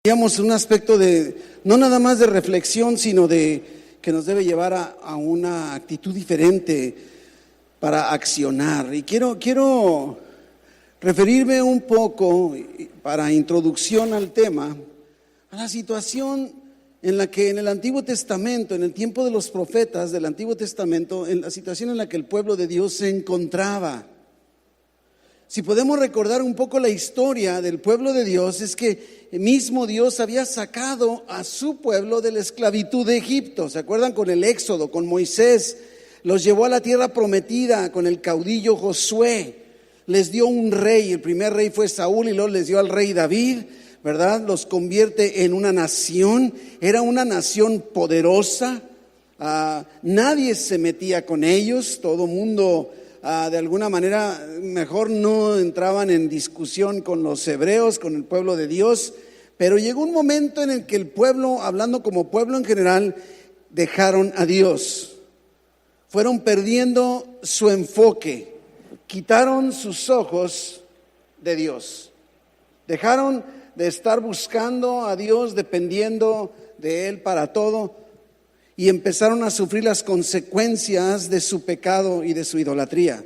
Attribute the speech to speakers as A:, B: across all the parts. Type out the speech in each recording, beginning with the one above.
A: Digamos, un aspecto de, no nada más de reflexión, sino de que nos debe llevar a una actitud diferente para accionar. Y quiero referirme un poco, para introducción al tema, a la situación en la que en el Antiguo Testamento, en el tiempo de los profetas del Antiguo Testamento, en la situación en la que el pueblo de Dios se encontraba. Si podemos recordar un poco la historia del pueblo de Dios, es que mismo Dios había sacado a su pueblo de la esclavitud de Egipto. ¿Se acuerdan? Con el Éxodo, con Moisés, los llevó a la tierra prometida con el caudillo Josué. Les dio un rey, el primer rey fue Saúl y luego les dio al rey David, ¿verdad? Los convierte en una nación, era una nación poderosa, nadie se metía con ellos, todo mundo de alguna manera mejor no entraban en discusión con los hebreos, con el pueblo de Dios, pero llegó un momento en el que el pueblo, hablando como pueblo en general, dejaron a Dios, fueron perdiendo su enfoque, quitaron sus ojos de Dios, dejaron de estar buscando a Dios, dependiendo de Él para todo, y empezaron a sufrir las consecuencias de su pecado y de su idolatría.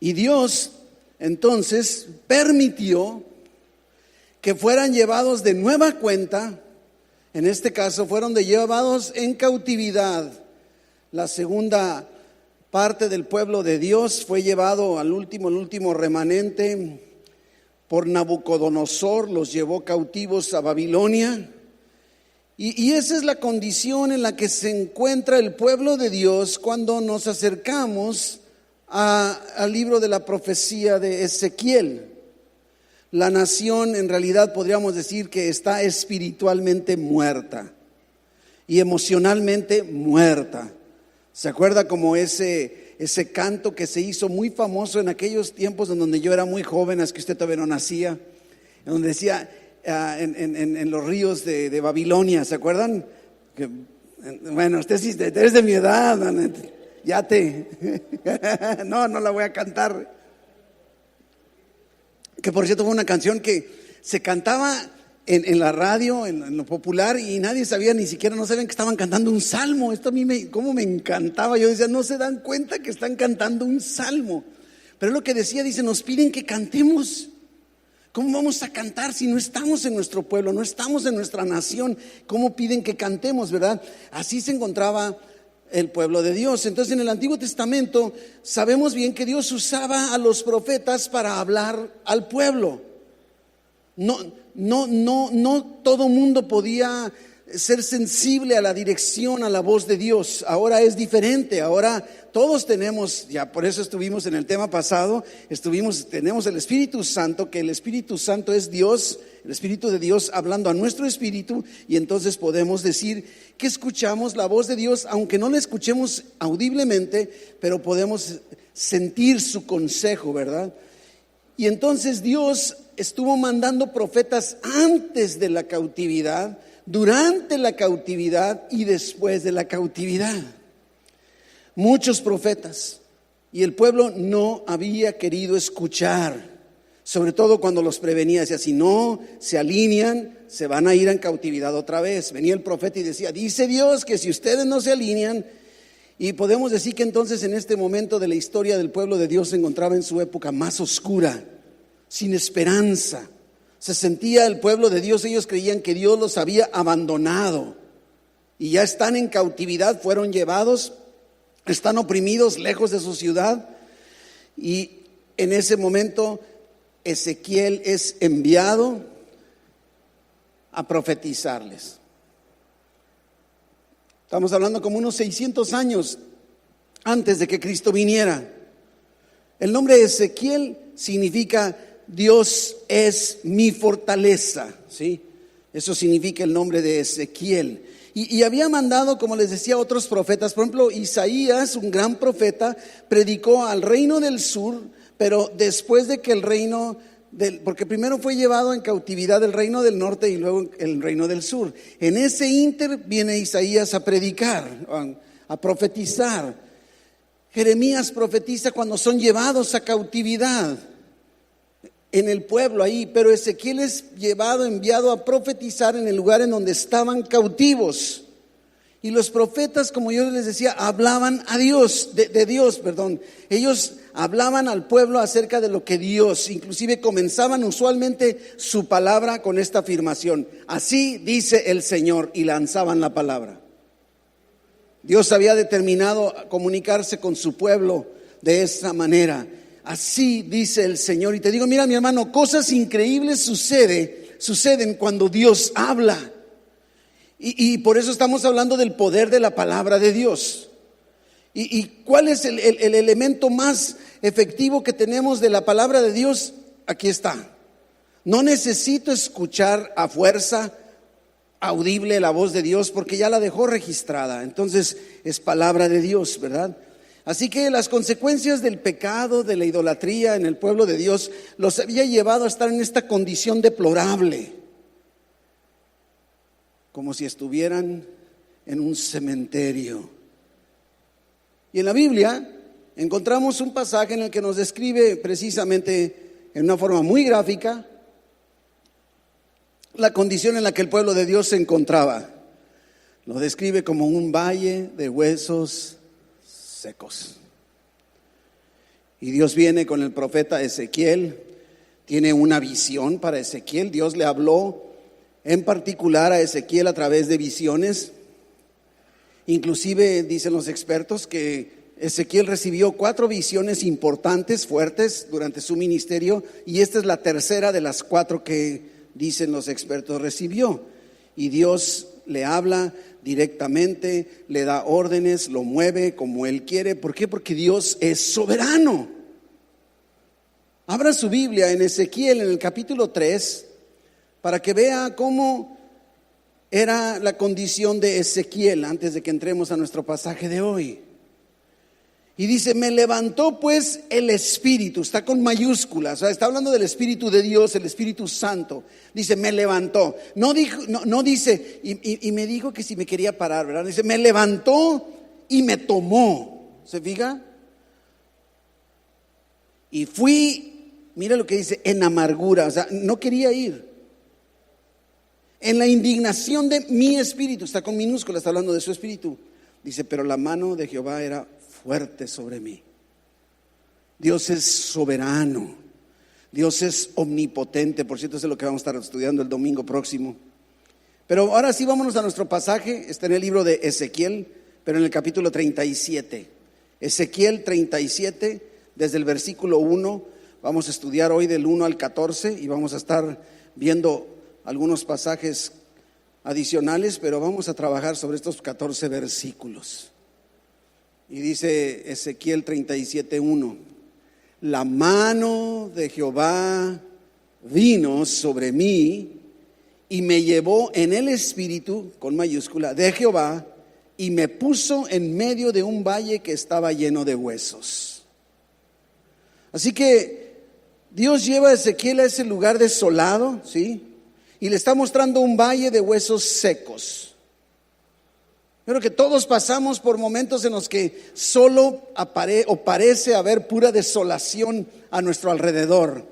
A: Y Dios entonces permitió que fueran llevados de nueva cuenta, en este caso fueron llevados en cautividad. La segunda parte del pueblo de Dios fue llevado el último remanente por Nabucodonosor, los llevó cautivos a Babilonia. Y esa es la condición en la que se encuentra el pueblo de Dios cuando nos acercamos al libro de la profecía de Ezequiel. La nación, en realidad podríamos decir que está espiritualmente muerta y emocionalmente muerta. ¿Se acuerda como ese canto que se hizo muy famoso en aquellos tiempos en donde yo era muy joven, es que usted todavía no nacía, en donde decía en los ríos de Babilonia? ¿Se acuerdan? Bueno, usted sí eres de mi edad, no la voy a cantar. Que por cierto fue una canción que se cantaba en la radio, en lo popular, y nadie sabía, ni siquiera no sabían que estaban cantando un salmo. Esto a mí como me encantaba. Yo decía, no se dan cuenta que están cantando un salmo. Pero es lo que decía, dice, nos piden que cantemos. ¿Cómo vamos a cantar si no estamos en nuestro pueblo, no estamos en nuestra nación? ¿Cómo piden que cantemos, verdad? Así se encontraba el pueblo de Dios. Entonces, en el Antiguo Testamento sabemos bien que Dios usaba a los profetas para hablar al pueblo. No todo mundo podía ser sensible a la dirección, a la voz de Dios. Ahora es diferente, ahora todos tenemos, ya por eso estuvimos en el tema pasado, tenemos el Espíritu Santo, que el Espíritu Santo es Dios, el Espíritu de Dios hablando a nuestro espíritu, y entonces podemos decir que escuchamos la voz de Dios, aunque no la escuchemos audiblemente, pero podemos sentir su consejo, ¿verdad? Y entonces Dios estuvo mandando profetas antes de la cautividad, durante la cautividad y después de la cautividad. Muchos profetas, y el pueblo no había querido escuchar, sobre todo cuando los prevenía. Decía, si no se alinean, se van a ir en cautividad otra vez. Venía el profeta y decía, dice Dios que si ustedes no se alinean. Y podemos decir que entonces en este momento de la historia del pueblo de Dios se encontraba en su época más oscura, sin esperanza. Se sentía el pueblo de Dios, ellos creían que Dios los había abandonado y ya están en cautividad, fueron llevados, están oprimidos lejos de su ciudad. Y en ese momento Ezequiel es enviado a profetizarles. Estamos hablando como unos 600 años antes de que Cristo viniera. El nombre de Ezequiel significa Dios es mi fortaleza, ¿sí? Eso significa el nombre de Ezequiel. Y había mandado, como les decía, otros profetas. Por ejemplo, Isaías, un gran profeta, predicó al reino del sur, pero después de que el reino porque primero fue llevado en cautividad el reino del norte y luego el reino del sur. En ese ínter viene Isaías a predicar, a profetizar. Jeremías profetiza cuando son llevados a cautividad. en el pueblo ahí, pero Ezequiel es enviado a profetizar en el lugar en donde estaban cautivos. Y los profetas, como yo les decía, hablaban a Dios, de Dios. Ellos hablaban al pueblo acerca de lo que Dios, inclusive comenzaban usualmente su palabra con esta afirmación: así dice el Señor, y lanzaban la palabra. Dios había determinado comunicarse con su pueblo de esa manera. Así dice el Señor. Y te digo, mira mi hermano, cosas increíbles suceden cuando Dios habla. Y por eso estamos hablando del poder de la palabra de Dios. ¿Y cuál es el elemento más efectivo que tenemos de la palabra de Dios? Aquí está. No necesito escuchar a fuerza audible la voz de Dios, porque ya la dejó registrada. Entonces es palabra de Dios, ¿verdad? Así que las consecuencias del pecado, de la idolatría en el pueblo de Dios, los había llevado a estar en esta condición deplorable, como si estuvieran en un cementerio. Y en la Biblia encontramos un pasaje en el que nos describe precisamente en una forma muy gráfica la condición en la que el pueblo de Dios se encontraba. Lo describe como un valle de huesos secos. Y Dios viene con el profeta Ezequiel, tiene una visión para Ezequiel. Dios le habló en particular a Ezequiel a través de visiones. Inclusive dicen los expertos que Ezequiel recibió 4 visiones importantes, fuertes durante su ministerio, y esta es la tercera de las 4 que dicen los expertos recibió. Y Dios le habla directamente, le da órdenes, lo mueve como Él quiere. ¿Por qué? Porque Dios es soberano. Abra su Biblia en Ezequiel, en el capítulo 3, para que vea cómo era la condición de Ezequiel antes de que entremos a nuestro pasaje de hoy. Y dice: me levantó pues el Espíritu, está con mayúsculas, o sea, está hablando del Espíritu de Dios, el Espíritu Santo. Dice: me levantó. No dice, y me dijo que si me quería parar, ¿verdad? Dice: me levantó y me tomó. ¿Se fija? Y fui, mira lo que dice, en amargura, o sea, no quería ir. En la indignación de mi espíritu, está con minúsculas, está hablando de su espíritu. Dice: pero la mano de Jehová era fuerte sobre mí. Dios es soberano, Dios es omnipotente. Por cierto, eso es lo que vamos a estar estudiando el domingo próximo. Pero ahora sí, vámonos a nuestro pasaje. Está en el libro de Ezequiel, pero en el capítulo 37. Ezequiel 37, desde el versículo 1. Vamos a estudiar hoy del 1 al 14 y vamos a estar viendo algunos pasajes adicionales, pero vamos a trabajar sobre estos 14 versículos. Y dice Ezequiel 37:1: la mano de Jehová vino sobre mí y me llevó en el espíritu, con mayúscula, de Jehová, y me puso en medio de un valle que estaba lleno de huesos. Así que Dios lleva a Ezequiel a ese lugar desolado, ¿sí? Y le está mostrando un valle de huesos secos. Creo que todos pasamos por momentos en los que solo parece haber pura desolación a nuestro alrededor.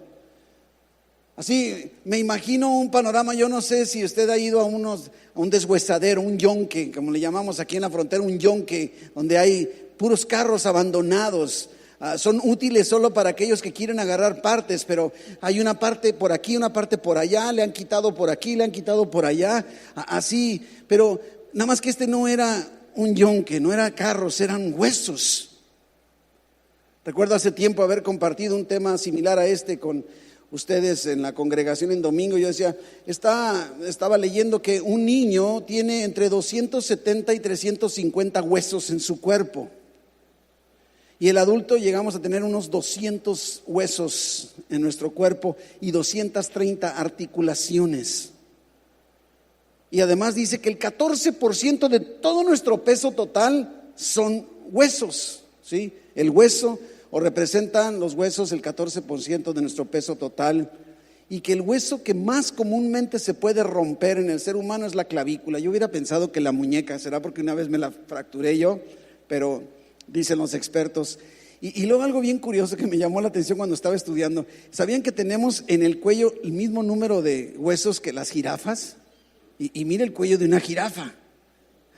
A: Así me imagino un panorama. Yo no sé si usted ha ido a un deshuesadero, un yonque, como le llamamos aquí en la frontera, un yonque donde hay puros carros abandonados. Son útiles solo para aquellos que quieren agarrar partes, pero hay una parte por aquí, una parte por allá, le han quitado por aquí, le han quitado por allá, así. Pero nada más que este no era un yonque, no era carros, eran huesos. Recuerdo hace tiempo haber compartido un tema similar a este con ustedes en la congregación en domingo. Yo decía, estaba leyendo que un niño tiene entre 270 y 350 huesos en su cuerpo. Y el adulto llegamos a tener unos 200 huesos en nuestro cuerpo y 230 articulaciones. Y además dice que el 14% de todo nuestro peso total son huesos, ¿sí? El hueso, o representan los huesos el 14% de nuestro peso total. Y que el hueso que más comúnmente se puede romper en el ser humano es la clavícula. Yo hubiera pensado que la muñeca, será porque una vez me la fracturé yo, pero dicen los expertos. Y luego algo bien curioso que me llamó la atención cuando estaba estudiando. ¿Sabían que tenemos en el cuello el mismo número de huesos que las jirafas? Y mira el cuello de una jirafa.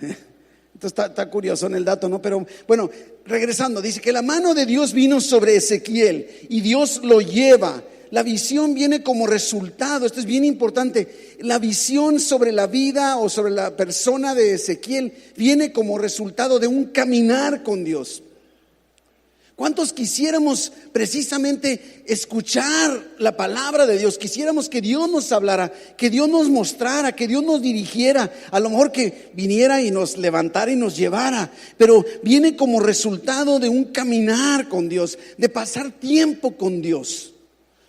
A: Entonces está curioso en el dato, ¿no? Pero bueno, regresando, dice que la mano de Dios vino sobre Ezequiel y Dios lo lleva. La visión viene como resultado, esto es bien importante. La visión sobre la vida o sobre la persona de Ezequiel viene como resultado de un caminar con Dios. ¿Cuántos quisiéramos precisamente escuchar la palabra de Dios? Quisiéramos que Dios nos hablara, que Dios nos mostrara, que Dios nos dirigiera. A lo mejor que viniera y nos levantara y nos llevara. Pero viene como resultado de un caminar con Dios, de pasar tiempo con Dios.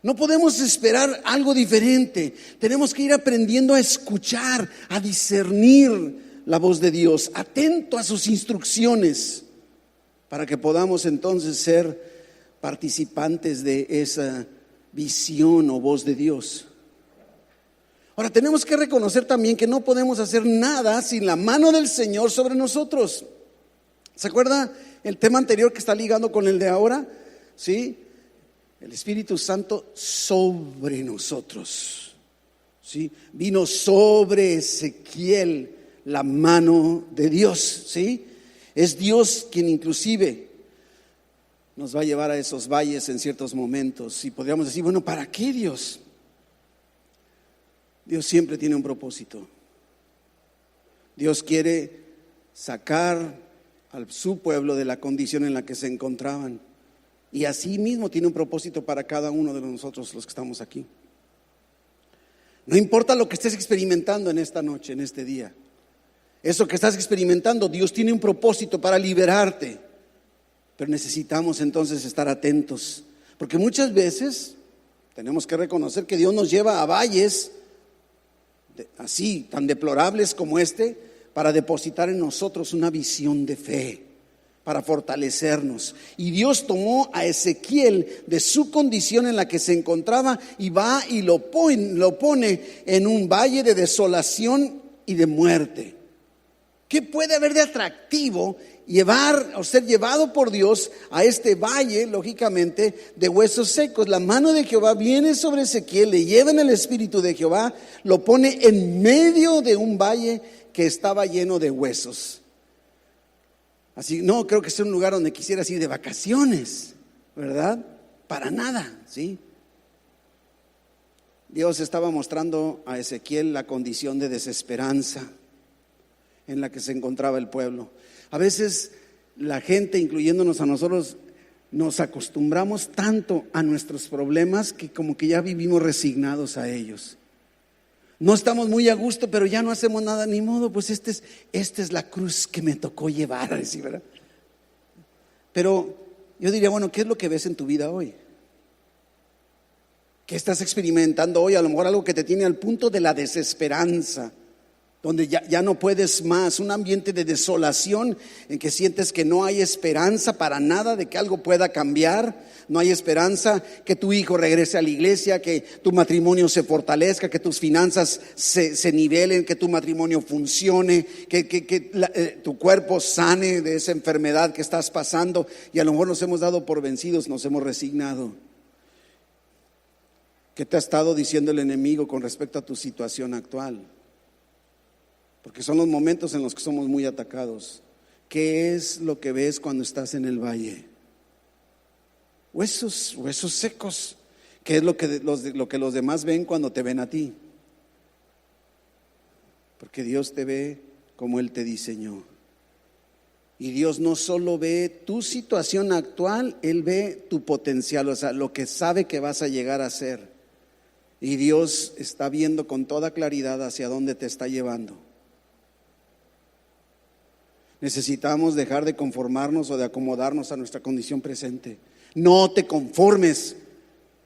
A: No podemos esperar algo diferente. Tenemos que ir aprendiendo a escuchar, a discernir la voz de Dios, atento a sus instrucciones, para que podamos entonces ser participantes de esa visión o voz de Dios. Ahora tenemos que reconocer también que no podemos hacer nada sin la mano del Señor sobre nosotros. ¿Se acuerda el tema anterior que está ligando con el de ahora? ¿Sí? El Espíritu Santo sobre nosotros. ¿Sí? Vino sobre Ezequiel la mano de Dios. ¿Sí? Es Dios quien inclusive nos va a llevar a esos valles en ciertos momentos. Y podríamos decir, bueno, ¿para qué Dios? Dios siempre tiene un propósito. Dios quiere sacar a su pueblo de la condición en la que se encontraban. Y así mismo tiene un propósito para cada uno de nosotros los que estamos aquí. No importa lo que estés experimentando en esta noche, en este día. Eso que estás experimentando, Dios tiene un propósito para liberarte. Pero necesitamos entonces estar atentos, porque muchas veces tenemos que reconocer que Dios nos lleva a valles así, tan deplorables como este, para depositar en nosotros una visión de fe, para fortalecernos. Y Dios tomó a Ezequiel de su condición en la que se encontraba y va y lo pone en un valle de desolación y de muerte. ¿Qué puede haber de atractivo llevar o ser llevado por Dios a este valle, lógicamente, de huesos secos? La mano de Jehová viene sobre Ezequiel, le lleva en el espíritu de Jehová, lo pone en medio de un valle que estaba lleno de huesos. Así, no creo que sea un lugar donde quisieras ir de vacaciones, ¿verdad? Para nada, ¿sí? Dios estaba mostrando a Ezequiel la condición de desesperanza en la que se encontraba el pueblo. A veces la gente, incluyéndonos a nosotros, nos acostumbramos tanto a nuestros problemas que como que ya vivimos resignados a ellos. No estamos muy a gusto, pero ya no hacemos nada, ni modo, pues esta es la cruz que me tocó llevar, ¿sí, verdad? Pero yo diría, bueno, ¿qué es lo que ves en tu vida hoy? ¿Qué estás experimentando hoy? A lo mejor algo que te tiene al punto de la desesperanza, donde ya no puedes más, un ambiente de desolación en que sientes que no hay esperanza para nada de que algo pueda cambiar, no hay esperanza que tu hijo regrese a la iglesia, que tu matrimonio se fortalezca, que tus finanzas se nivelen, que tu matrimonio funcione, que tu cuerpo sane de esa enfermedad que estás pasando, y a lo mejor nos hemos dado por vencidos, nos hemos resignado. ¿Qué te ha estado diciendo el enemigo con respecto a tu situación actual? Porque son los momentos en los que somos muy atacados. ¿Qué es lo que ves cuando estás en el valle? Huesos secos. ¿Qué es lo que los demás ven cuando te ven a ti? Porque Dios te ve como Él te diseñó. Y Dios no solo ve tu situación actual, Él ve tu potencial, o sea, lo que sabe que vas a llegar a ser. Y Dios está viendo con toda claridad hacia dónde te está llevando. Necesitamos dejar de conformarnos o de acomodarnos a nuestra condición presente. No te conformes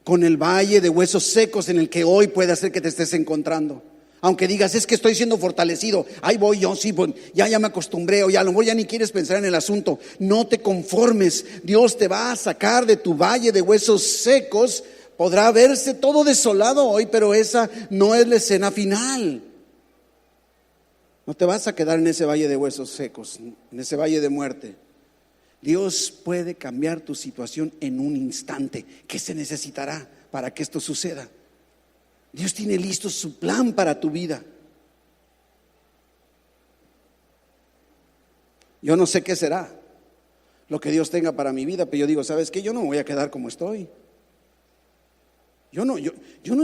A: con el valle de huesos secos en el que hoy puede hacer que te estés encontrando. Aunque digas, es que estoy siendo fortalecido, ahí voy yo, sí, pues ya me acostumbré, o ya a lo mejor ya ni quieres pensar en el asunto. No te conformes, Dios te va a sacar de tu valle de huesos secos. Podrá verse todo desolado hoy, pero esa no es la escena final. No te vas a quedar en ese valle de huesos secos, en ese valle de muerte. Dios puede cambiar tu situación en un instante. ¿Qué se necesitará para que esto suceda? Dios tiene listo su plan para tu vida. Yo no sé qué será lo que Dios tenga para mi vida, pero yo digo, ¿sabes qué? Yo no me voy a quedar como estoy. Yo no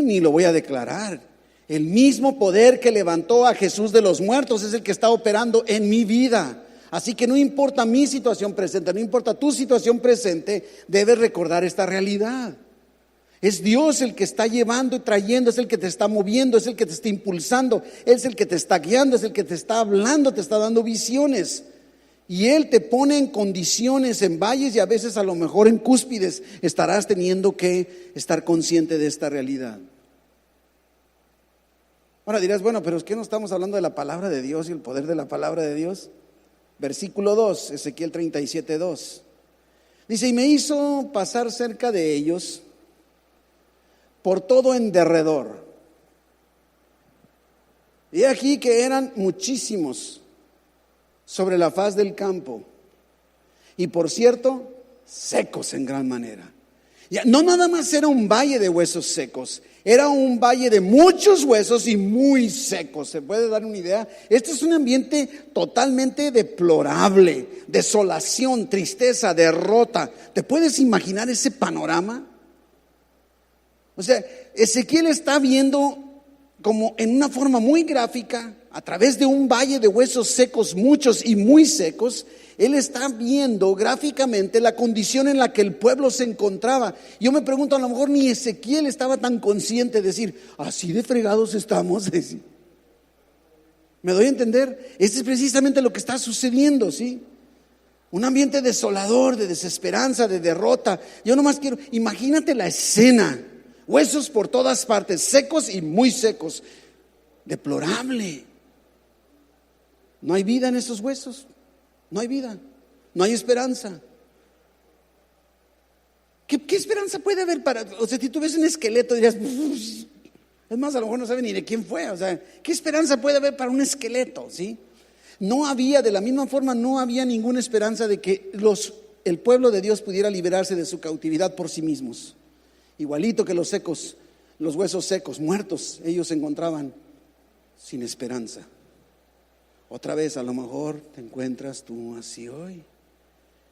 A: ni lo voy a declarar. El mismo poder que levantó a Jesús de los muertos es el que está operando en mi vida. Así que no importa mi situación presente, no importa tu situación presente, debes recordar esta realidad. Es Dios el que está llevando y trayendo, es el que te está moviendo, es el que te está impulsando, es el que te está guiando, es el que te está hablando, te está dando visiones. Y Él te pone en condiciones, en valles y a veces a lo mejor en cúspides. Estarás teniendo que estar consciente de esta realidad. Ahora dirás, bueno, pero es que no estamos hablando de la palabra de Dios y el poder de la palabra de Dios. Versículo 2, Ezequiel 37:2. Dice, y me hizo pasar cerca de ellos por todo en derredor. Y aquí que eran muchísimos sobre la faz del campo, y por cierto, secos en gran manera. Ya, no nada más era un valle de huesos secos, era un valle de muchos huesos y muy secos. ¿Se puede dar una idea? Este es un ambiente totalmente deplorable, desolación, tristeza, derrota. ¿Te puedes imaginar ese panorama? O sea, Ezequiel está viendo como en una forma muy gráfica, a través de un valle de huesos secos, muchos y muy secos. Él está viendo gráficamente la condición en la que el pueblo se encontraba. Yo me pregunto, a lo mejor ni Ezequiel estaba tan consciente de decir, así de fregados estamos. ¿Me doy a entender? Este es precisamente lo que está sucediendo, ¿sí? Un ambiente desolador, de desesperanza, de derrota. Yo nomás quiero, imagínate la escena. Huesos por todas partes, secos y muy secos. Deplorable. No hay vida en esos huesos. No hay vida. No hay esperanza. ¿Qué esperanza puede haber para? O sea, si tú ves un esqueleto dirías, es más, a lo mejor no sabe ni de quién fue. O sea, ¿qué esperanza puede haber para un esqueleto? ¿Sí? No había, de la misma forma, no había ninguna esperanza de que el pueblo de Dios pudiera liberarse de su cautividad por sí mismos. Igualito que los secos, los huesos secos, muertos, ellos se encontraban sin esperanza. Otra vez, a lo mejor te encuentras tú así hoy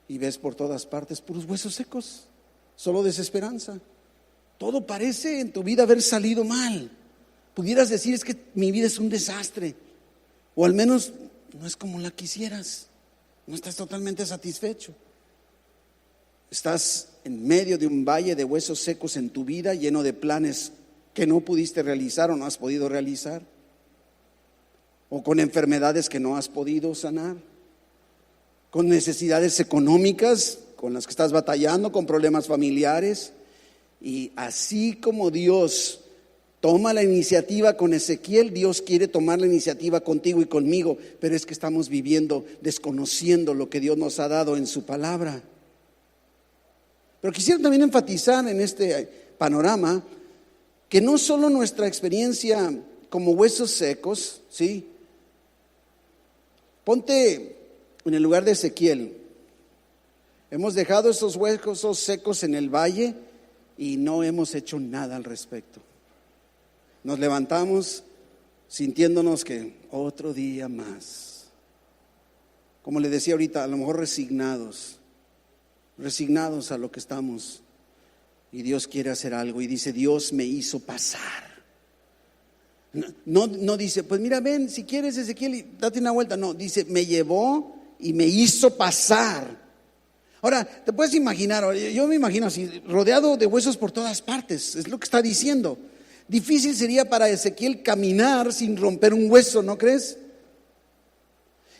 A: y ves por todas partes puros huesos secos, solo desesperanza. Todo parece en tu vida haber salido mal. Pudieras decir, es que mi vida es un desastre, o al menos no es como la quisieras. No estás totalmente satisfecho. Estás en medio de un valle de huesos secos en tu vida, lleno de planes que no pudiste realizar o no has podido realizar, o con enfermedades que no has podido sanar, con necesidades económicas con las que estás batallando, con problemas familiares. Y así como Dios toma la iniciativa con Ezequiel, Dios quiere tomar la iniciativa contigo y conmigo, pero es que estamos viviendo desconociendo lo que Dios nos ha dado en su palabra. Pero quisiera también enfatizar en este panorama que no solo nuestra experiencia como huesos secos, ¿sí? Ponte en el lugar de Ezequiel. Hemos dejado esos huesos secos en el valle y no hemos hecho nada al respecto. Nos levantamos sintiéndonos que otro día más. Como le decía ahorita, a lo mejor resignados a lo que estamos. Y Dios quiere hacer algo y dice, Dios me hizo pasar. No dice, pues mira, ven, si quieres Ezequiel, date una vuelta. No, dice, me llevó y me hizo pasar. Ahora, te puedes imaginar, yo me imagino así, rodeado de huesos por todas partes, es lo que está diciendo. Difícil sería para Ezequiel caminar sin romper un hueso, ¿no crees?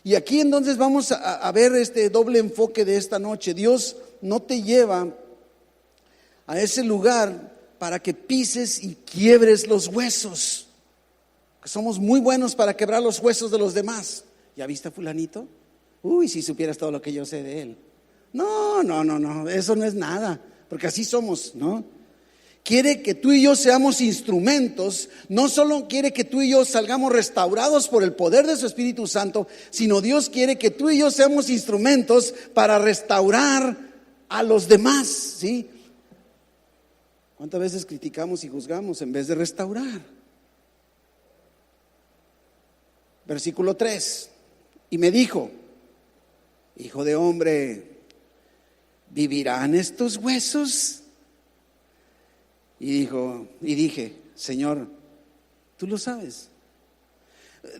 A: Y aquí entonces vamos a ver este doble enfoque de esta noche. Dios no te lleva a ese lugar para que pises y quiebres los huesos. Que somos muy buenos para quebrar los huesos de los demás. ¿Ya viste a fulanito? Uy, si supieras todo lo que yo sé de él. No, eso no es nada, porque así somos, ¿no? quiere que tú y yo seamos instrumentos. No solo quiere que tú y yo salgamos restaurados por el poder de su Espíritu Santo, sino Dios quiere que tú y yo seamos instrumentos para restaurar a los demás, ¿sí? ¿Cuántas veces criticamos y juzgamos en vez de restaurar? Versículo 3. Y me dijo: hijo de hombre, ¿vivirán estos huesos? Y dije: Señor, tú lo sabes.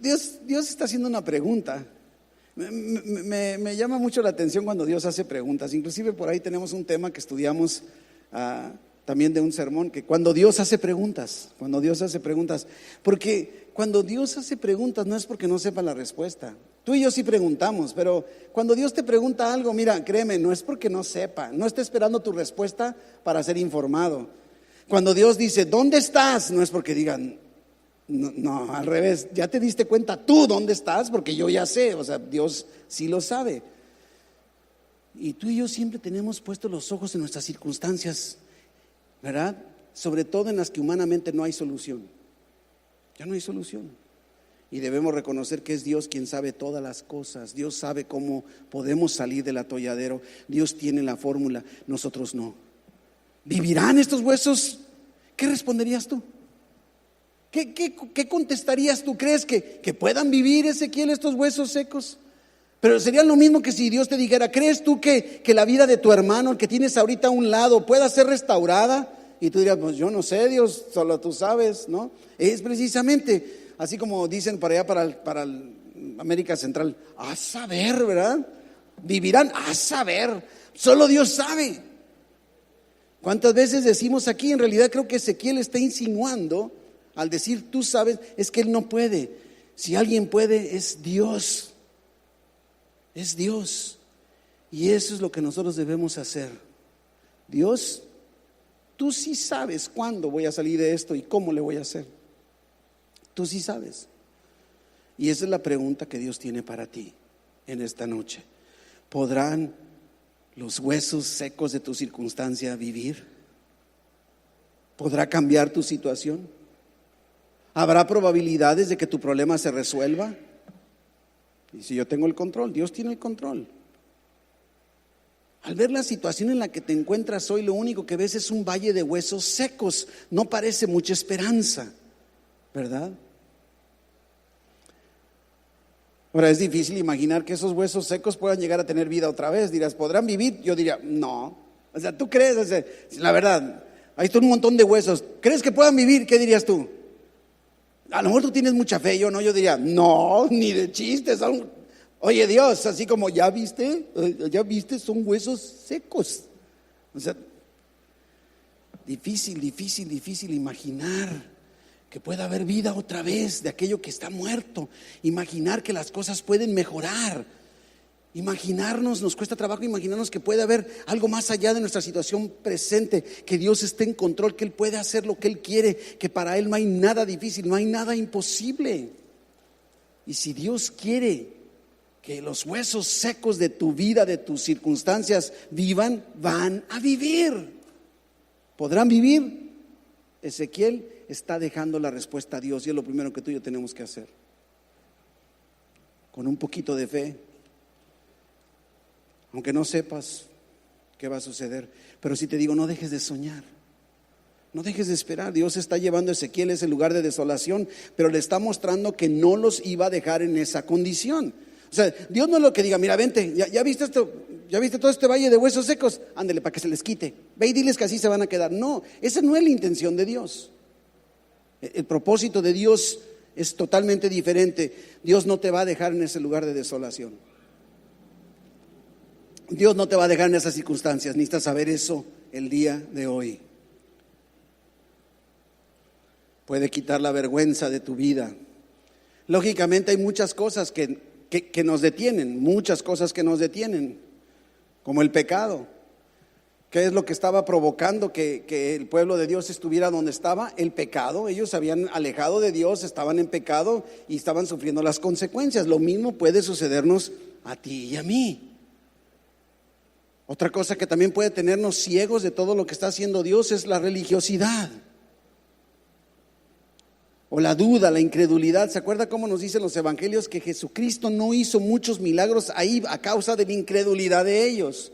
A: Dios está haciendo una pregunta. Me llama mucho la atención cuando Dios hace preguntas. Inclusive por ahí tenemos un tema que estudiamos también de un sermón, que cuando Dios hace preguntas, porque cuando Dios hace preguntas no es porque no sepa la respuesta. Tú y yo sí preguntamos, pero cuando Dios te pregunta algo, mira, créeme, no es porque no sepa, no está esperando tu respuesta para ser informado. Cuando Dios dice: ¿dónde estás? No es porque digan, no, al revés, ya te diste cuenta tú dónde estás, porque yo ya sé, o sea, Dios sí lo sabe. Y tú y yo siempre tenemos puestos los ojos en nuestras circunstancias, ¿verdad? Sobre todo en las que humanamente no hay solución. Ya no hay solución. Y debemos reconocer que es Dios quien sabe todas las cosas. Dios sabe cómo podemos salir del atolladero. Dios tiene la fórmula, nosotros no. ¿Vivirán estos huesos? ¿Qué responderías tú? ¿Qué contestarías tú? ¿Crees que puedan vivir, Ezequiel, estos huesos secos? Pero sería lo mismo que si Dios te dijera: ¿crees tú que la vida de tu hermano, el que tienes ahorita a un lado, pueda ser restaurada? Y tú dirías: pues yo no sé, Dios, solo tú sabes, ¿no? Es precisamente así como dicen para allá, para América Central: a saber, ¿verdad? Vivirán, a saber, solo Dios sabe. ¿Cuántas veces decimos aquí? En realidad creo que Ezequiel está insinuando, al decir tú sabes, es que él no puede. Si alguien puede, es Dios. Es Dios. Y eso es lo que nosotros debemos hacer. Dios, tú sí sabes cuándo voy a salir de esto y cómo le voy a hacer. Tú sí sabes. Y esa es la pregunta que Dios tiene para ti en esta noche. ¿Podrán los huesos secos de tu circunstancia vivir? ¿Podrá cambiar tu situación? ¿Habrá probabilidades de que tu problema se resuelva? Y si yo tengo el control, Dios tiene el control. Al ver la situación en la que te encuentras hoy, lo único que ves es un valle de huesos secos. No parece mucha esperanza, ¿verdad? Ahora, es difícil imaginar que esos huesos secos puedan llegar a tener vida otra vez. Dirás, ¿podrán vivir? Yo diría, no. O sea, ¿tú crees? O sea, la verdad, ahí está un montón de huesos. ¿Crees que puedan vivir? ¿Qué dirías tú? A lo mejor tú tienes mucha fe, yo no. Yo diría, no, ni de chistes. Oye, Dios, así como ya viste, son huesos secos. O sea, difícil imaginar que pueda haber vida otra vez de aquello que está muerto. Imaginar que las cosas pueden mejorar. Imaginarnos, nos cuesta trabajo imaginarnos que puede haber algo más allá de nuestra situación presente, que Dios esté en control, que Él puede hacer lo que Él quiere, que para Él no hay nada difícil, no hay nada imposible. Y si Dios quiere que los huesos secos de tu vida, de tus circunstancias vivan, van a vivir. ¿Podrán vivir? Ezequiel está dejando la respuesta a Dios, y es lo primero que tú y yo tenemos que hacer. Con un poquito de fe, aunque no sepas qué va a suceder, pero si te digo, no dejes de soñar, no dejes de esperar. Dios está llevando a Ezequiel a ese lugar de desolación, pero le está mostrando que no los iba a dejar en esa condición. O sea, Dios no es lo que diga, mira, vente, ya viste esto, ya viste todo este valle de huesos secos, ándale para que se les quite, ve y diles que así se van a quedar. No, esa no es la intención de Dios. El propósito de Dios es totalmente diferente. Dios no te va a dejar en ese lugar de desolación. Dios no te va a dejar en esas circunstancias. Necesitas saber eso el día de hoy. Puede quitar la vergüenza de tu vida. Lógicamente hay muchas cosas que nos detienen, muchas cosas que nos detienen, como el pecado. ¿Qué es lo que estaba provocando que el pueblo de Dios estuviera donde estaba? El pecado. Ellos se habían alejado de Dios, estaban en pecado y estaban sufriendo las consecuencias. Lo mismo puede sucedernos a ti y a mí. Otra cosa que también puede tenernos ciegos de todo lo que está haciendo Dios es la religiosidad o la duda, la incredulidad. ¿Se acuerda cómo nos dicen los evangelios que Jesucristo no hizo muchos milagros ahí a causa de la incredulidad de ellos?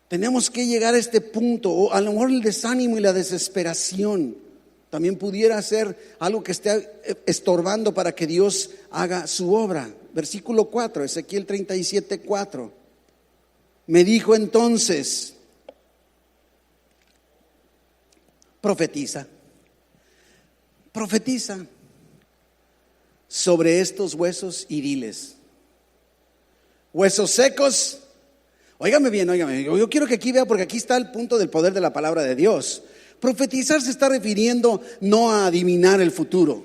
A: Tenemos que llegar a este punto, o a lo mejor el desánimo y la desesperación también pudiera ser algo que esté estorbando para que Dios haga su obra. Versículo 4, Ezequiel 37:4. Me dijo entonces, profetiza sobre estos huesos y diles: huesos secos. Óigame bien, yo quiero que aquí vea, porque aquí está el punto del poder de la palabra de Dios. Profetizar se está refiriendo no a adivinar el futuro.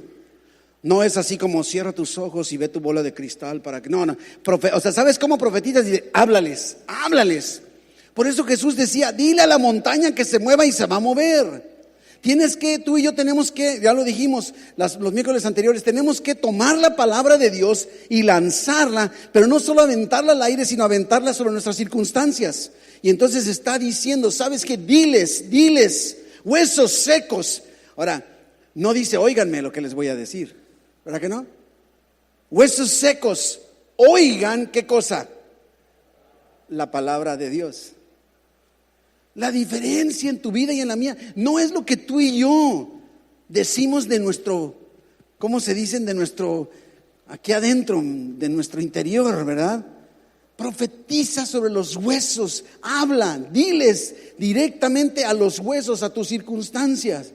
A: No es así como cierra tus ojos y ve tu bola de cristal para que, no. O sea, ¿sabes cómo profetizas? Dice, háblales. Por eso Jesús decía, dile a la montaña que se mueva y se va a mover. Tú y yo tenemos que, ya lo dijimos los miércoles anteriores, tenemos que tomar la palabra de Dios y lanzarla, pero no solo aventarla al aire, sino aventarla sobre nuestras circunstancias. Y entonces está diciendo, ¿sabes qué? Diles, huesos secos. Ahora, no dice, óiganme lo que les voy a decir, ¿verdad que no? Huesos secos, oigan, ¿qué cosa? La palabra de Dios. La diferencia en tu vida y en la mía no es lo que tú y yo decimos de nuestro, ¿cómo se dicen? De nuestro, aquí adentro, de nuestro interior, ¿verdad? Profetiza sobre los huesos, habla, diles directamente a los huesos, a tus circunstancias.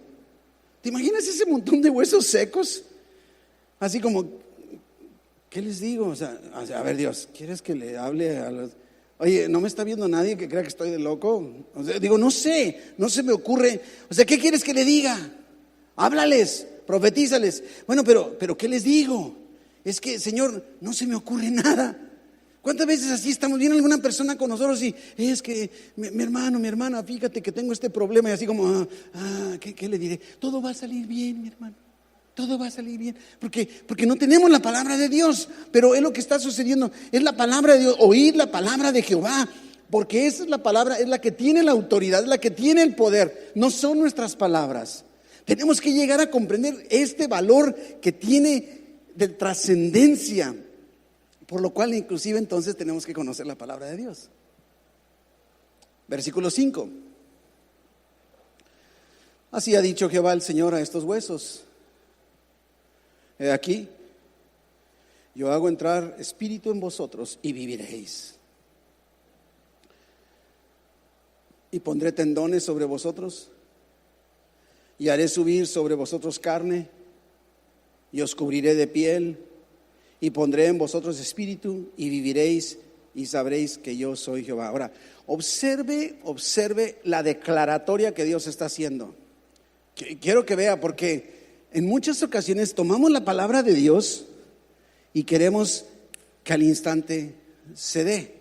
A: ¿Te imaginas ese montón de huesos secos? Así como, ¿qué les digo? O sea, a ver, Dios, ¿quieres que le hable a los... Oye, ¿no me está viendo nadie que crea que estoy de loco? O sea, digo, no se me ocurre. O sea, ¿qué quieres que le diga? Háblales, profetízales. Bueno, pero ¿qué les digo? Es que, Señor, no se me ocurre nada. ¿Cuántas veces así estamos? Viene alguna persona con nosotros y es que mi hermano, mi hermana, fíjate que tengo este problema. Y así como, ¿qué le diré? Todo va a salir bien, mi hermano. Todo va a salir bien, porque no tenemos la palabra de Dios. Pero es lo que está sucediendo, es la palabra de Dios, oír la palabra de Jehová, porque esa es la palabra, es la que tiene la autoridad, es la que tiene el poder, no son nuestras palabras. Tenemos que llegar a comprender este valor que tiene de trascendencia, por lo cual inclusive entonces tenemos que conocer la palabra de Dios. Versículo 5. Así ha dicho Jehová el Señor a estos huesos: he aquí, yo hago entrar espíritu en vosotros y viviréis. Y pondré tendones sobre vosotros, y haré subir sobre vosotros carne, y os cubriré de piel, y pondré en vosotros espíritu, y viviréis, y sabréis que yo soy Jehová. Ahora, observe la declaratoria que Dios está haciendo. Quiero que vea, porque en muchas ocasiones tomamos la palabra de Dios y queremos que al instante se dé.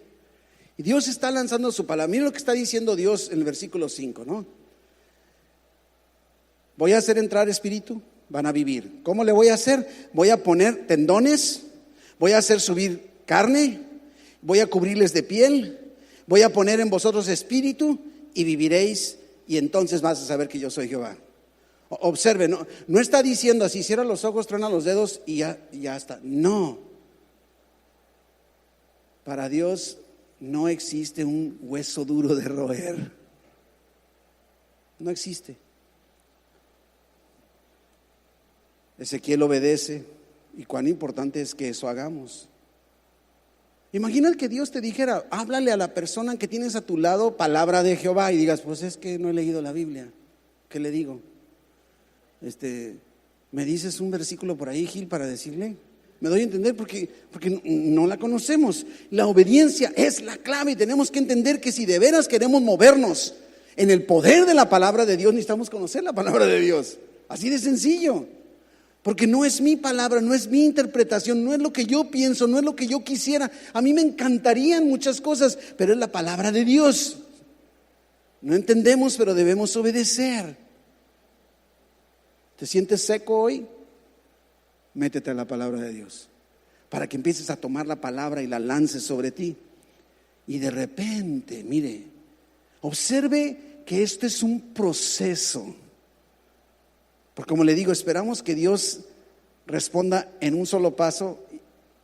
A: Y Dios está lanzando su palabra. Mira lo que está diciendo Dios en el versículo 5, ¿no? Voy a hacer entrar espíritu, van a vivir. ¿Cómo le voy a hacer? Voy a poner tendones, voy a hacer subir carne, voy a cubrirles de piel, voy a poner en vosotros espíritu y viviréis, y entonces vas a saber que yo soy Jehová. Observe, no está diciendo así, cierra los ojos, truena los dedos y ya está. No. Para Dios no existe un hueso duro de roer. No existe. Ezequiel obedece, y cuán importante es que eso hagamos. Imagina que Dios te dijera, háblale a la persona que tienes a tu lado palabra de Jehová, y digas, pues es que no he leído la Biblia. ¿Qué le digo? ¿Me dices un versículo por ahí, Gil, para decirle? Me doy a entender porque no la conocemos. La obediencia es la clave, y tenemos que entender que si de veras queremos movernos en el poder de la palabra de Dios, necesitamos conocer la palabra de Dios. Así de sencillo. Porque no es mi palabra, no es mi interpretación, no es lo que yo pienso, no es lo que yo quisiera. A mí me encantarían muchas cosas, pero es la palabra de Dios. No entendemos, pero debemos obedecer. ¿Te sientes seco hoy? Métete a la palabra de Dios para que empieces a tomar la palabra y la lances sobre ti. Y de repente, mire, observe que esto es un proceso. Porque como le digo, esperamos que Dios responda en un solo paso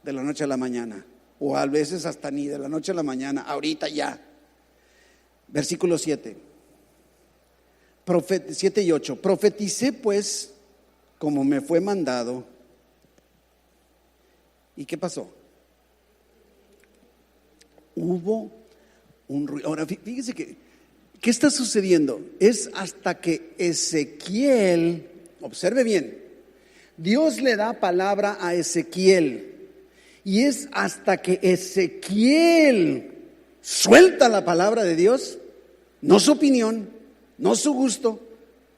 A: de la noche a la mañana. O a veces hasta ni de la noche a la mañana, ahorita ya. Versículo 7. 7 y 8. Profeticé pues como me fue mandado. ¿Y qué pasó? Hubo un ruido. Ahora fíjese que ¿qué está sucediendo? Es hasta que Ezequiel, observe bien, Dios le da palabra a Ezequiel. Y es hasta que Ezequiel suelta la palabra de Dios, no su opinión, no su gusto,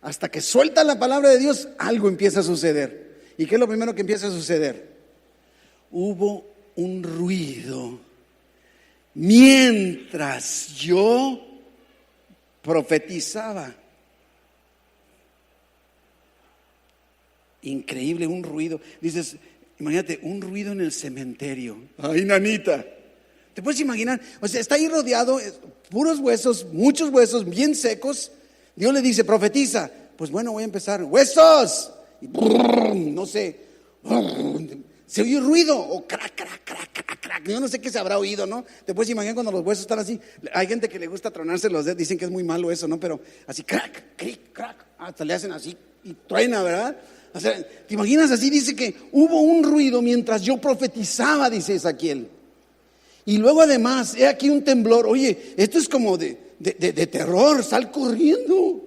A: hasta que suelta la palabra de Dios, algo empieza a suceder. ¿Y qué es lo primero que empieza a suceder? Hubo un ruido mientras yo profetizaba. Increíble, un ruido. Dices, imagínate, un ruido en el cementerio. Ay, nanita. ¿Te puedes imaginar? O sea, está ahí rodeado, puros huesos, muchos huesos bien secos. Dios le dice, profetiza. Pues bueno, voy a empezar. ¡Huesos! Y no sé. Se oye ruido. O crack, crack, crack, crack, crack. Yo no sé qué se habrá oído, ¿no? Te puedes imaginar cuando los huesos están así. Hay gente que le gusta tronarse los dedos. Dicen que es muy malo eso, ¿no? Pero así, crack, cric, crack. Hasta le hacen así y truena, ¿verdad? O sea, ¿te imaginas así? Dice que hubo un ruido mientras yo profetizaba, dice Ezequiel. Y luego además, he aquí un temblor. Oye, esto es como de terror, sal corriendo.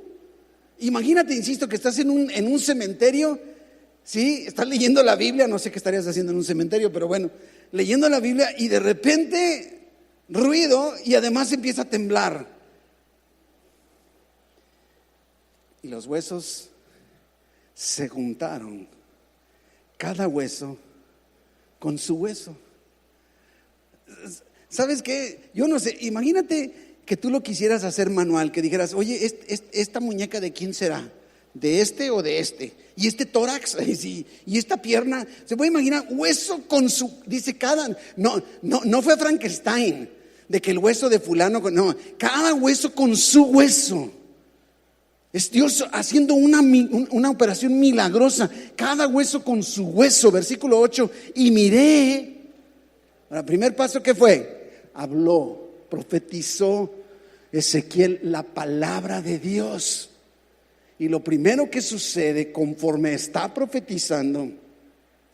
A: Imagínate, insisto, que estás en un cementerio, ¿sí? Estás leyendo la Biblia, no sé qué estarías haciendo en un cementerio, pero bueno, leyendo la Biblia y de repente ruido y además empieza a temblar. Y los huesos se juntaron, cada hueso con su hueso. ¿Sabes qué? Yo no sé, imagínate que tú lo quisieras hacer manual, que dijeras, oye, esta muñeca ¿de quién será? ¿De este o de este? Y este tórax, y esta pierna, se puede imaginar, hueso con su, dice no fue Frankenstein, de que el hueso de fulano, no, cada hueso con su hueso. Es Dios haciendo una operación milagrosa, cada hueso con su hueso. Versículo 8, y miré. El primer paso, ¿qué fue? Habló, profetizó Ezequiel la palabra de Dios. Y lo primero que sucede conforme está profetizando,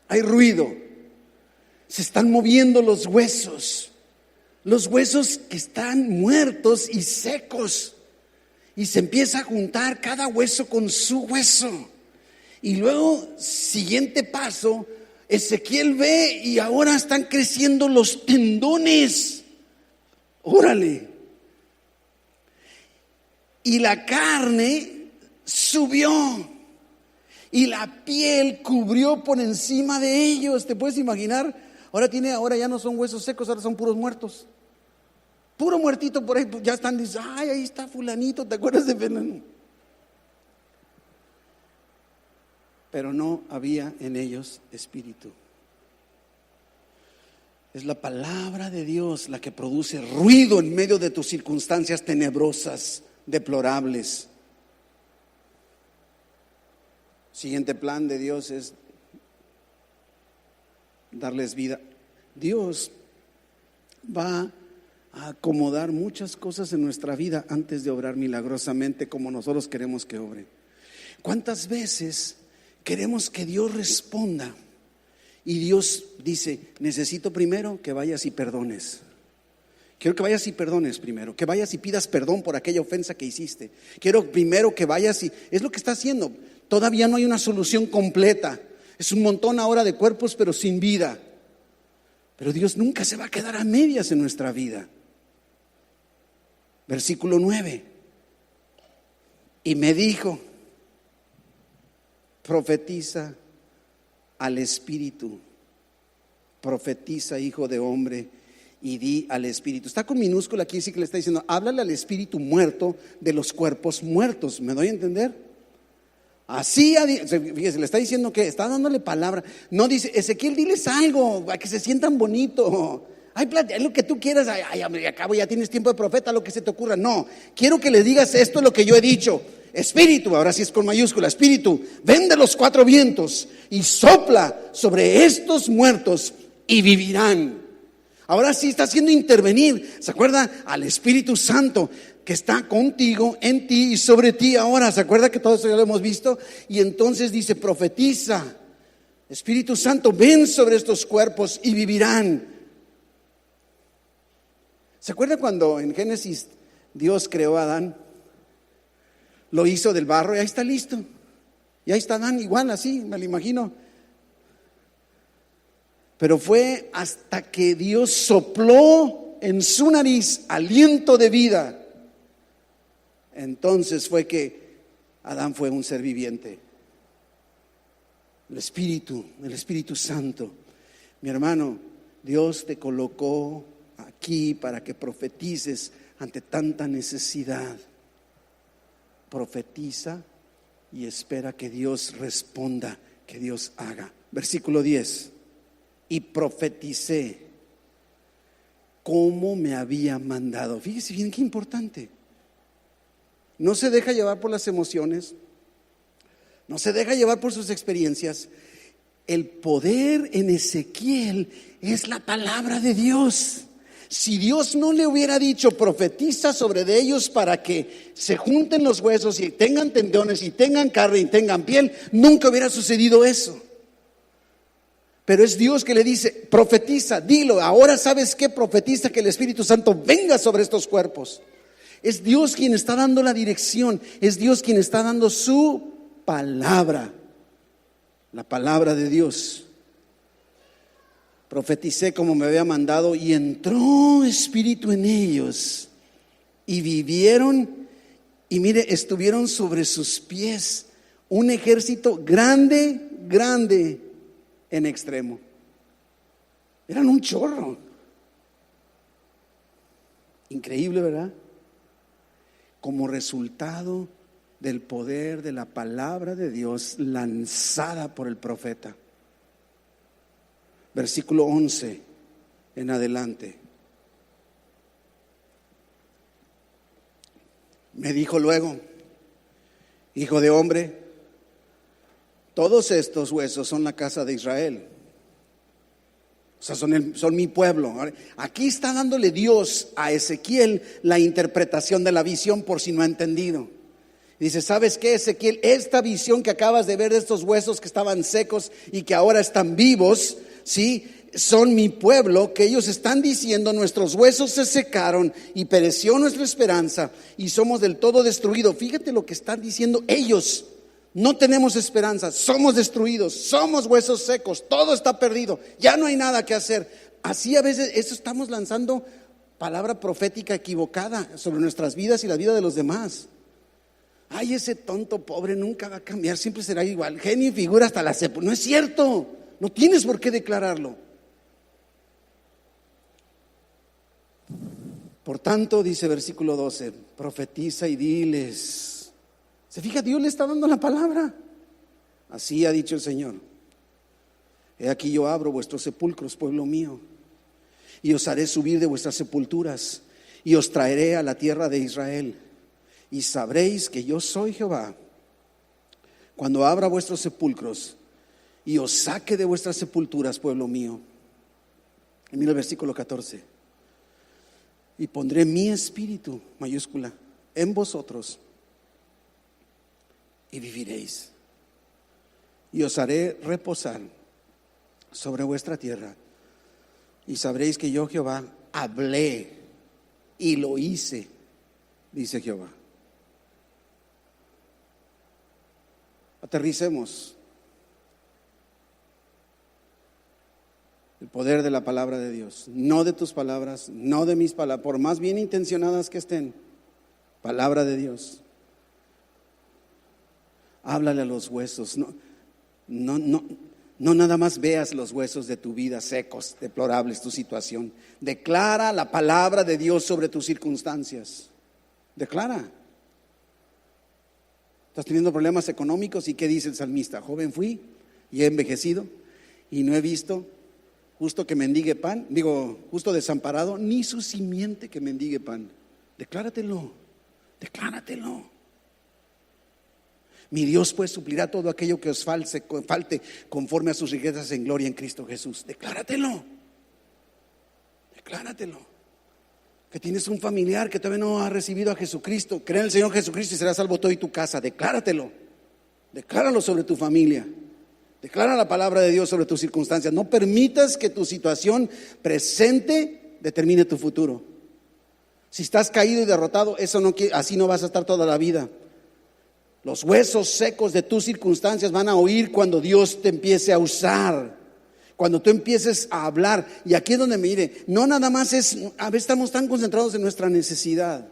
A: hay ruido, se están moviendo los huesos que están muertos y secos. Y se empieza a juntar cada hueso con su hueso. Y luego, siguiente paso, Ezequiel ve y ahora están creciendo los tendones. Órale. Y la carne subió. Y la piel cubrió por encima de ellos. ¿Te puedes imaginar? Ahora ya no son huesos secos, ahora son puros muertos. Puro muertito por ahí, ya están, dicen, ay, ahí está fulanito, ¿te acuerdas de Fernando? Pero no había en ellos espíritu. Es la palabra de Dios la que produce ruido en medio de tus circunstancias tenebrosas, deplorables. Siguiente plan de Dios es darles vida. Dios va a acomodar muchas cosas en nuestra vida antes de obrar milagrosamente como nosotros queremos que obre. ¿Cuántas veces queremos que Dios responda? Y Dios dice, necesito primero que vayas y perdones. Quiero que vayas y perdones primero, que vayas y pidas perdón por aquella ofensa que hiciste. Quiero primero que vayas y, es lo que está haciendo. Todavía no hay una solución completa. Es un montón ahora de cuerpos pero sin vida. Pero Dios nunca se va a quedar a medias en nuestra vida. Versículo 9. Y me dijo, profetiza al espíritu, profetiza, hijo de hombre, y di al espíritu. Está con minúscula aquí, sí que le está diciendo, háblale al espíritu muerto de los cuerpos muertos. ¿Me doy a entender? Así, fíjese, le está diciendo que está dándole palabra. No dice, Ezequiel, diles algo, a que se sientan bonito. Ay, lo que tú quieras. Ay, hombre, acabo, ya tienes tiempo de profeta, lo que se te ocurra. No, quiero que le digas esto es lo que yo he dicho. Espíritu, ahora sí es con mayúscula, Espíritu, ven de los cuatro vientos y sopla sobre estos muertos y vivirán. Ahora sí está haciendo intervenir. ¿Se acuerda? Al Espíritu Santo que está contigo, en ti y sobre ti ahora. ¿Se acuerda que todo eso ya lo hemos visto? Y entonces dice, profetiza. Espíritu Santo, ven sobre estos cuerpos y vivirán. ¿Se acuerda cuando en Génesis Dios creó a Adán? Lo hizo del barro y ahí está listo. Y ahí está Adán igual así, me lo imagino. Pero fue hasta que Dios sopló en su nariz aliento de vida. Entonces fue que Adán fue un ser viviente. El Espíritu Santo. Mi hermano, Dios te colocó aquí para que profetices ante tanta necesidad. Profetiza y espera que Dios responda, que Dios haga. Versículo 10. Y profeticé como me había mandado. Fíjese bien qué importante. No se deja llevar por las emociones, no se deja llevar por sus experiencias. El poder en Ezequiel es la palabra de Dios. Si Dios no le hubiera dicho profetiza sobre de ellos para que se junten los huesos y tengan tendones y tengan carne y tengan piel, nunca hubiera sucedido eso. Pero es Dios que le dice, profetiza, dilo. Ahora sabes qué, profetiza que el Espíritu Santo venga sobre estos cuerpos. Es Dios quien está dando la dirección, es Dios quien está dando su palabra, la palabra de Dios. Profeticé como me había mandado y entró espíritu en ellos y vivieron y mire, estuvieron sobre sus pies un ejército grande, grande en extremo. Eran un chorro. Increíble, ¿verdad? Como resultado del poder de la palabra de Dios lanzada por el profeta. Versículo 11 en adelante. Me dijo luego, hijo de hombre, todos estos huesos son la casa de Israel. O sea, son mi pueblo. Aquí está dándole Dios a Ezequiel la interpretación de la visión por si no ha entendido. Dice, ¿sabes qué, Ezequiel? Esta visión que acabas de ver de estos huesos que estaban secos y que ahora están vivos, ¿sí? Son mi pueblo, que ellos están diciendo, nuestros huesos se secaron y pereció nuestra esperanza y somos del todo destruidos. Fíjate lo que están diciendo ellos. No tenemos esperanza, somos destruidos, somos huesos secos, todo está perdido, ya no hay nada que hacer. Así a veces eso estamos lanzando palabra profética equivocada sobre nuestras vidas y la vida de los demás. Ay, ese tonto pobre nunca va a cambiar, siempre será igual, genio y figura hasta la sepultura. No es cierto, no tienes por qué declararlo. Por tanto, dice versículo 12, profetiza y diles. Se fija, Dios le está dando la palabra. Así ha dicho el Señor. He aquí yo abro vuestros sepulcros, pueblo mío, y os haré subir de vuestras sepulturas, y os traeré a la tierra de Israel, y sabréis que yo soy Jehová, cuando abra vuestros sepulcros, y os saque de vuestras sepulturas, pueblo mío. Y mira el versículo 14. Y pondré mi espíritu, mayúscula, en vosotros, y viviréis, y os haré reposar sobre vuestra tierra, y sabréis que yo Jehová hablé y lo hice, dice Jehová. Aterricemos el poder de la palabra de Dios, no de tus palabras, no de mis palabras, por más bien intencionadas que estén. Palabra de Dios. Háblale a los huesos. No nada más veas los huesos de tu vida secos, deplorables tu situación. Declara la palabra de Dios sobre tus circunstancias. Declara. Estás teniendo problemas económicos y ¿qué dice el salmista? Joven fui y he envejecido y no he visto justo que mendigue pan, justo desamparado, ni su simiente que mendigue pan. Decláratelo. Mi Dios pues suplirá todo aquello que os falte conforme a sus riquezas en gloria en Cristo Jesús. Decláratelo. Que tienes un familiar que todavía no ha recibido a Jesucristo. Cree en el Señor Jesucristo y serás salvo tú y tu casa. Decláratelo. Decláralo sobre tu familia. Declara la palabra de Dios sobre tus circunstancias. No permitas que tu situación presente determine tu futuro. Si estás caído y derrotado, así no vas a estar toda la vida. Los huesos secos de tus circunstancias van a oír cuando Dios te empiece a usar, cuando tú empieces a hablar. Y aquí es donde mire, no nada más a veces estamos tan concentrados en nuestra necesidad.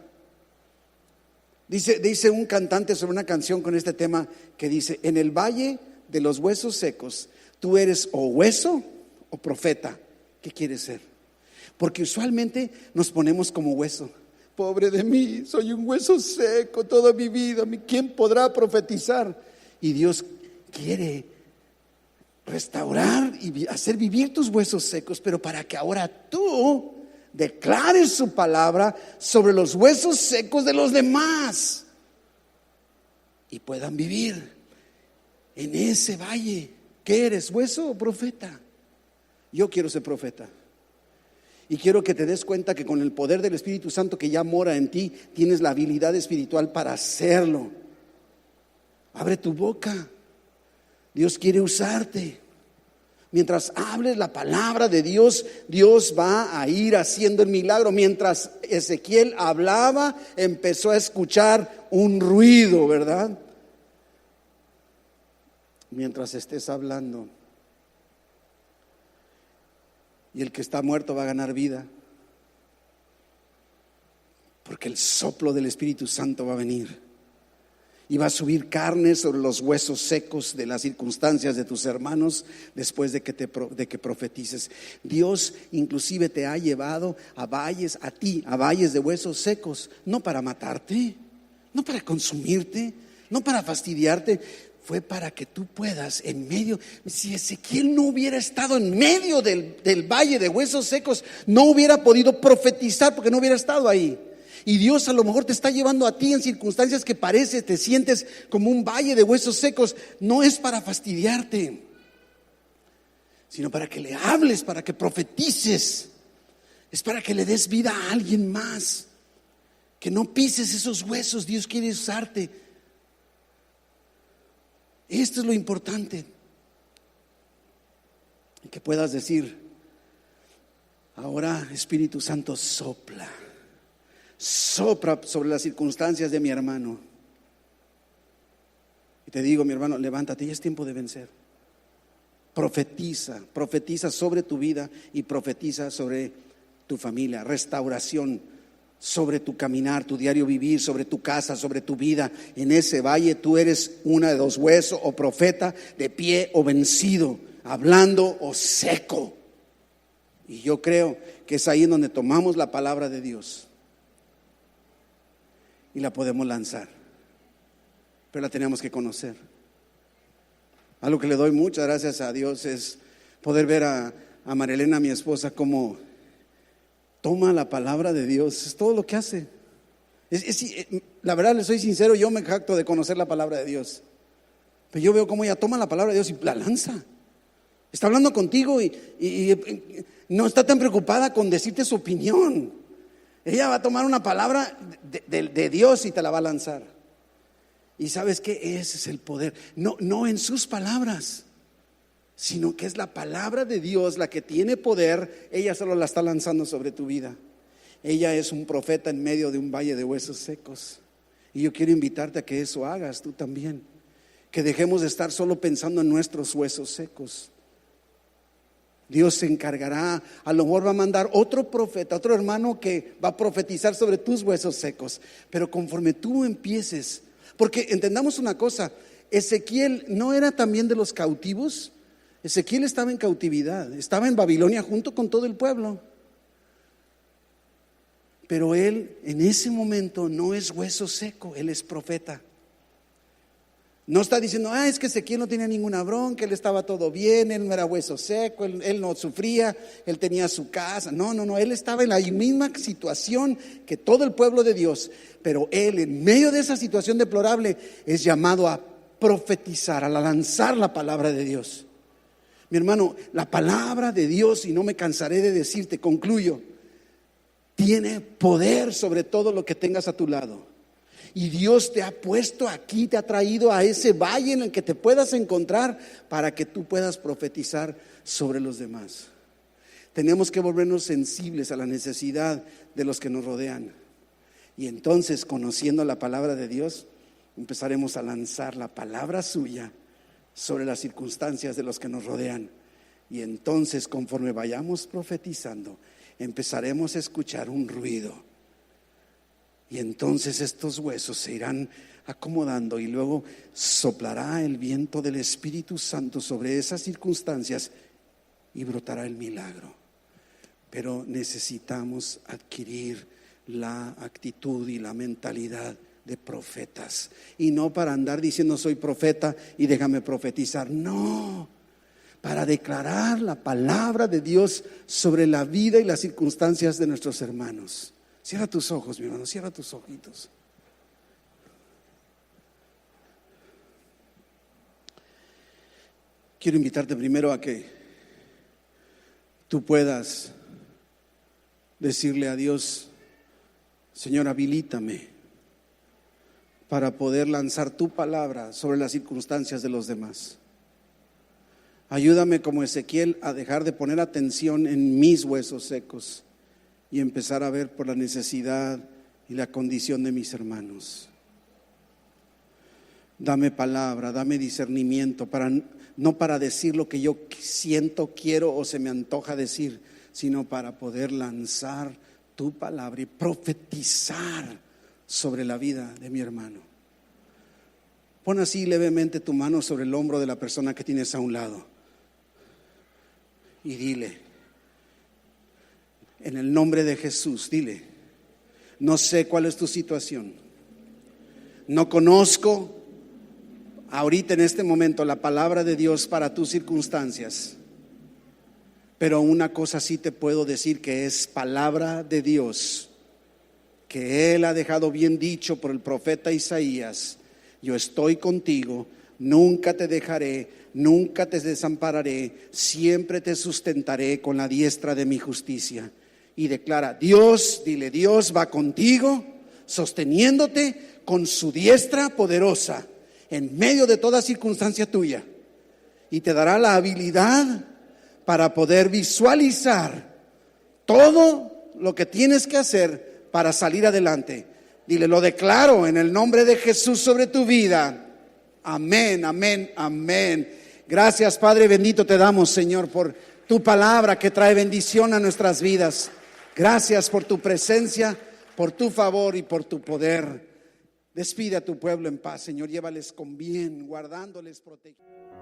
A: Dice un cantante sobre una canción con este tema que dice: en el valle de los huesos secos, tú eres o hueso o profeta. ¿Qué quieres ser? Porque usualmente nos ponemos como hueso. Pobre de mí, soy un hueso seco toda mi vida. ¿Quién podrá profetizar? Y Dios quiere restaurar y hacer vivir tus huesos secos, pero para que ahora tú declares su palabra sobre los huesos secos de los demás y puedan vivir en ese valle. ¿Qué eres, hueso o profeta? Yo quiero ser profeta. Y quiero que te des cuenta que con el poder del Espíritu Santo que ya mora en ti, tienes la habilidad espiritual para hacerlo. Abre tu boca. Dios quiere usarte. Mientras hables la palabra de Dios, Dios va a ir haciendo el milagro. Mientras Ezequiel hablaba, empezó a escuchar un ruido, ¿verdad? Mientras estés hablando, y el que está muerto va a ganar vida, porque el soplo del Espíritu Santo va a venir y va a subir carne sobre los huesos secos de las circunstancias de tus hermanos después de que profetices. Dios inclusive te ha llevado a valles de huesos secos, no para matarte, no para consumirte, no para fastidiarte. Fue para que tú puedas en medio. Si Ezequiel no hubiera estado en medio del valle de huesos secos, no hubiera podido profetizar porque no hubiera estado ahí. Y Dios a lo mejor te está llevando a ti en circunstancias que te sientes como un valle de huesos secos. No es para fastidiarte, sino para que le hables, para que profetices. Es para que le des vida a alguien más. Que no pises esos huesos. Dios quiere usarte. Esto es lo importante. Y que puedas decir: ahora, Espíritu Santo, sopla sobre las circunstancias de mi hermano. Y te digo, mi hermano, levántate, ya es tiempo de vencer. Profetiza sobre tu vida y profetiza sobre tu familia. Restauración sobre tu caminar, tu diario vivir, sobre tu casa, sobre tu vida. En ese valle tú eres una de dos: hueso o profeta, de pie o vencido, hablando o seco. Y yo creo que es ahí en donde tomamos la palabra de Dios y la podemos lanzar, pero la tenemos que conocer. Algo que le doy muchas gracias a Dios es poder ver a Marilena, mi esposa, como toma la palabra de Dios. Es todo lo que hace. La verdad, le soy sincero, yo me jacto de conocer la palabra de Dios, pero yo veo cómo ella toma la palabra de Dios y la lanza. Está hablando contigo y no está tan preocupada con decirte su opinión. Ella va a tomar una palabra de Dios y te la va a lanzar. Y sabes que ese es el poder, no en sus palabras, sino que es la palabra de Dios la que tiene poder. Ella solo la está lanzando sobre tu vida. Ella es un profeta en medio de un valle de huesos secos. Y yo quiero invitarte a que eso hagas tú también. Que dejemos de estar solo pensando en nuestros huesos secos. Dios se encargará, a lo mejor va a mandar otro profeta, otro hermano que va a profetizar sobre tus huesos secos. Pero conforme tú empieces, porque entendamos una cosa, Ezequiel no era también de los cautivos. Ezequiel estaba en cautividad, estaba en Babilonia junto con todo el pueblo. Pero él en ese momento no es hueso seco, él es profeta. No está diciendo, es que Ezequiel no tenía ninguna bronca, él estaba todo bien, él no era hueso seco, él no sufría, él tenía su casa. No, él estaba en la misma situación que todo el pueblo de Dios, pero él en medio de esa situación deplorable es llamado a profetizar, a lanzar la palabra de Dios. Mi hermano, la palabra de Dios, y no me cansaré de decirte, concluyo, tiene poder sobre todo lo que tengas a tu lado. Y Dios te ha puesto aquí, te ha traído a ese valle en el que te puedas encontrar para que tú puedas profetizar sobre los demás. Tenemos que volvernos sensibles a la necesidad de los que nos rodean. Y entonces, conociendo la palabra de Dios, empezaremos a lanzar la palabra suya sobre las circunstancias de los que nos rodean. Y entonces, conforme vayamos profetizando, empezaremos a escuchar un ruido. Y entonces estos huesos se irán acomodando y luego soplará el viento del Espíritu Santo sobre esas circunstancias y brotará el milagro. Pero necesitamos adquirir la actitud y la mentalidad de profetas, y no para andar diciendo soy profeta y déjame profetizar. No, para declarar la palabra de Dios sobre la vida y las circunstancias de nuestros hermanos. Cierra tus ojos, mi hermano, cierra tus ojitos. Quiero invitarte primero a que tú puedas decirle a Dios: Señor, habilítame para poder lanzar tu palabra sobre las circunstancias de los demás. Ayúdame, como Ezequiel, a dejar de poner atención en mis huesos secos y empezar a ver por la necesidad y la condición de mis hermanos. Dame palabra, dame discernimiento no para decir lo que yo siento, quiero o se me antoja decir, sino para poder lanzar tu palabra y profetizar sobre la vida de mi hermano. Pon así levemente tu mano sobre el hombro de la persona que tienes a un lado y dile: en el nombre de Jesús, dile: no sé cuál es tu situación, no conozco ahorita en este momento la palabra de Dios para tus circunstancias, pero una cosa sí te puedo decir, que es palabra de Dios, que Él ha dejado bien dicho por el profeta Isaías: yo estoy contigo, nunca te dejaré, nunca te desampararé, siempre te sustentaré con la diestra de mi justicia. Y declara: Dios, dile, Dios va contigo, sosteniéndote con su diestra poderosa en medio de toda circunstancia tuya, y te dará la habilidad para poder visualizar todo lo que tienes que hacer para salir adelante. Dile: lo declaro en el nombre de Jesús sobre tu vida. Amén, amén, amén. Gracias, Padre bendito, te damos, Señor, por tu palabra que trae bendición a nuestras vidas. Gracias por tu presencia, por tu favor y por tu poder. Despide a tu pueblo en paz, Señor. Llévales con bien, guardándoles, protegiendo.